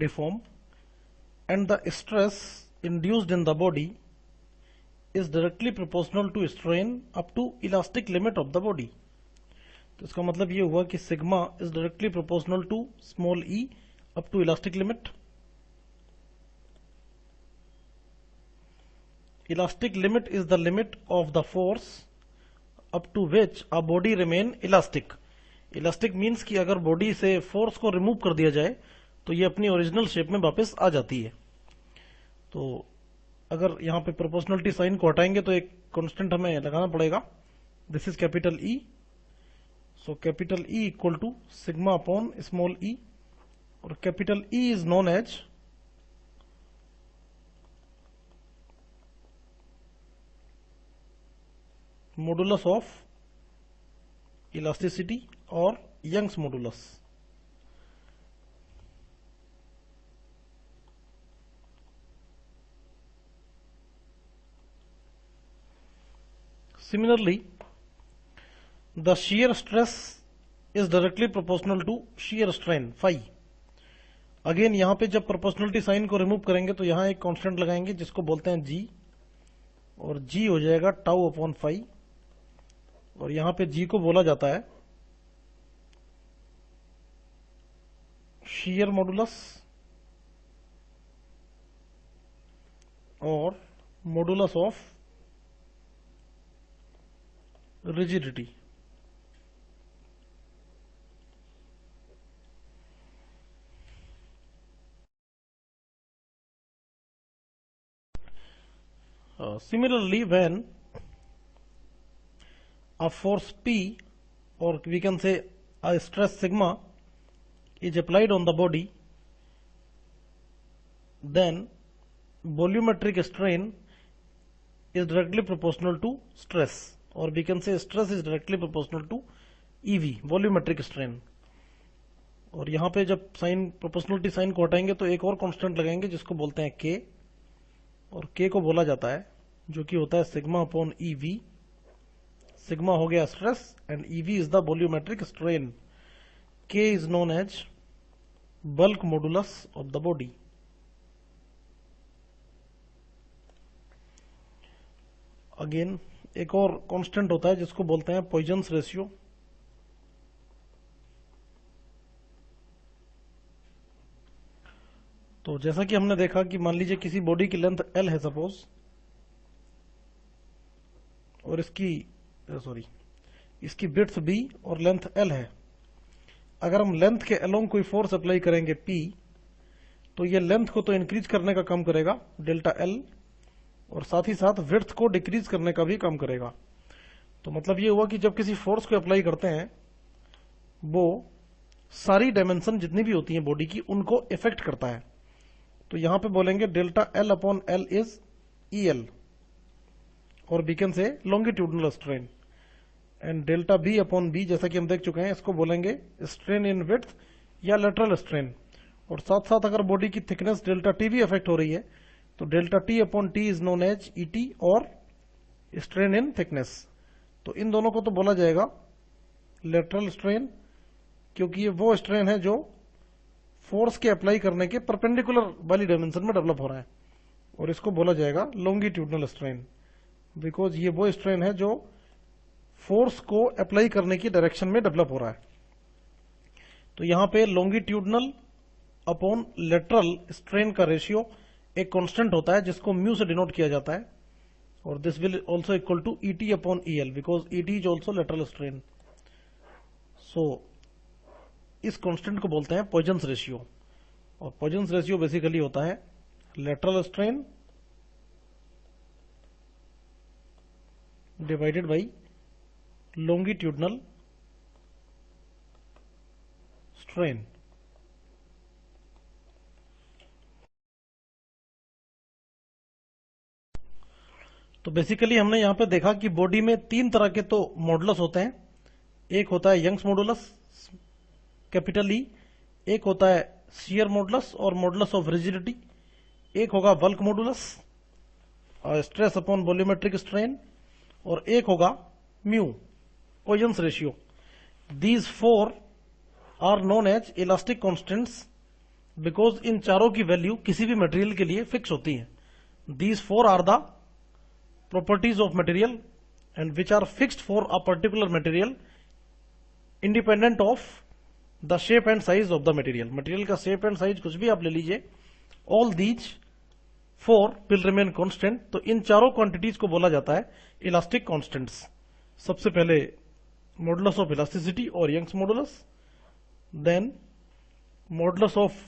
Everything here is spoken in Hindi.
deform and the stress induced in the body is directly proportional to strain up to elastic limit of the body. तो इसका मतलब ये हुआ कि sigma is directly proportional to small e up to elastic limit. Elastic limit is the limit of the force up to which a body remain elastic. Elastic means कि अगर बॉडी से फोर्स को रिमूव कर दिया जाए तो ये अपनी ओरिजिनल शेप में वापस आ जाती है. तो अगर यहाँ पे प्रोपोर्शनलिटी साइन को हटाएंगे तो एक कांस्टेंट हमें लगाना पड़ेगा. This is capital E. So capital E equal to sigma upon small e, और capital E is known as modulus of elasticity or Young's modulus. Similarly, the shear stress is directly proportional to shear strain phi. Again यहां पे जब प्रोपोर्शनलिटी साइन को रिमूव करेंगे तो यहां एक कांस्टेंट लगाएंगे जिसको बोलते हैं G, और G हो जाएगा टाउ अपॉन फाई, और यहां पे G को बोला जाता है shear मॉडुलस और modulus of rigidity. Similarly, when a force P, or we can say a stress sigma, is applied on the body, then volumetric strain is directly proportional to stress, or we can say stress is directly proportional to EV, volumetric strain. और यहाँ पे जब साइन प्रोपोर्शनलिटी साइन को हटाएंगे तो एक और कांस्टेंट लगाएंगे जिसको बोलते हैं K, और K को बोला जाता है जो कि होता है सिग्मा अपॉन EV. सिग्मा हो गया stress and EV is the volumetric strain. K is known as bulk modulus of the body. Again एक और कांस्टेंट होता है जिसको बोलते हैं पॉइजन्स रेशियो. तो जैसा कि हमने देखा कि मान लीजिए किसी बॉडी की लेंथ L है सपोज, और इसकी विड्थ B और लेंथ L है. अगर हम लेंथ के अलोंग कोई फोर्स अप्लाई करेंगे P, तो ये लेंथ को तो इंक्रीज करने का काम करेगा डेल्टा L, और साथ ही साथ विड्थ को डिक्रीज करने का भी काम करेगा. तो मतलब ये हुआ कि जब किसी फोर्स को अप्लाई करते हैं वो सारी डायमेंशन जितनी भी होती हैं बॉडी की उनको इफेक्ट करता है. तो यहां पे बोलेंगे delta L upon L is EL, और we can say longitudinal strain, and delta B upon B जैसा कि हम देख चुके हैं इसको बोलेंगे स्ट्रेन इन विड्थ या लेटरल स्ट्रेन. और साथ साथ अगर बॉडी की थिकनेस डेल्टा T भी अफेक्ट हो रही है तो delta T upon T is known as ET और स्ट्रेन इन थिकनेस. तो इन दोनों को तो बोला जाएगा लेटरल स्ट्रेन, क्योंकि ये वो स्ट्रेन है जो फोर्स के अप्लाई करने के परपेंडिकुलर वाली डायमेंशन में डेवलप हो रहा है, और इसको बोला जाएगा लॉन्गिट्यूडनल स्ट्रेन, बिकॉज ये वो स्ट्रेन है जो फोर्स को अप्लाई करने की डायरेक्शन में डेवलप हो रहा है. तो यहां पे लॉन्गिट्यूडनल अपॉन लेटरल स्ट्रेन का रेशियो एक कांस्टेंट होता है जिसको म्यू से डिनोट किया जाता है, और this will also equal to ET upon EL because ET is also lateral strain. So इस कांस्टेंट को बोलते हैं पॉइजन्स रेशियो, और पॉइजन्स रेशियो बेसिकली होता है lateral strain divided by longitudinal strain. तो बेसिकली हमने यहां पे देखा कि बॉडी में तीन तरह के तो मॉडुलस होते हैं. एक होता है यंग्स मॉडुलस कैपिटल E, एक होता है शियर मॉडुलस और मॉडुलस ऑफ रिजिडिटी, एक होगा bulk modulus stress upon volumetric strain, और एक होगा mu Poisson's ratio. These four are known as elastic constants because इन चारों की वैल्यू किसी भी मटेरियल के लिए फिक्स होती है। These four are the properties of material and which are fixed for a particular material independent of the shape and size of the material. Material का शेप एंड साइज कुछ भी आप ले लीजिए, all these four will remain constant. तो इन चारों क्वांटिटीज को बोला जाता है इलास्टिक कांस्टेंट्स। सबसे पहले मॉडुलस ऑफ इलास्टिसिटी और Young's modulus, then modulus of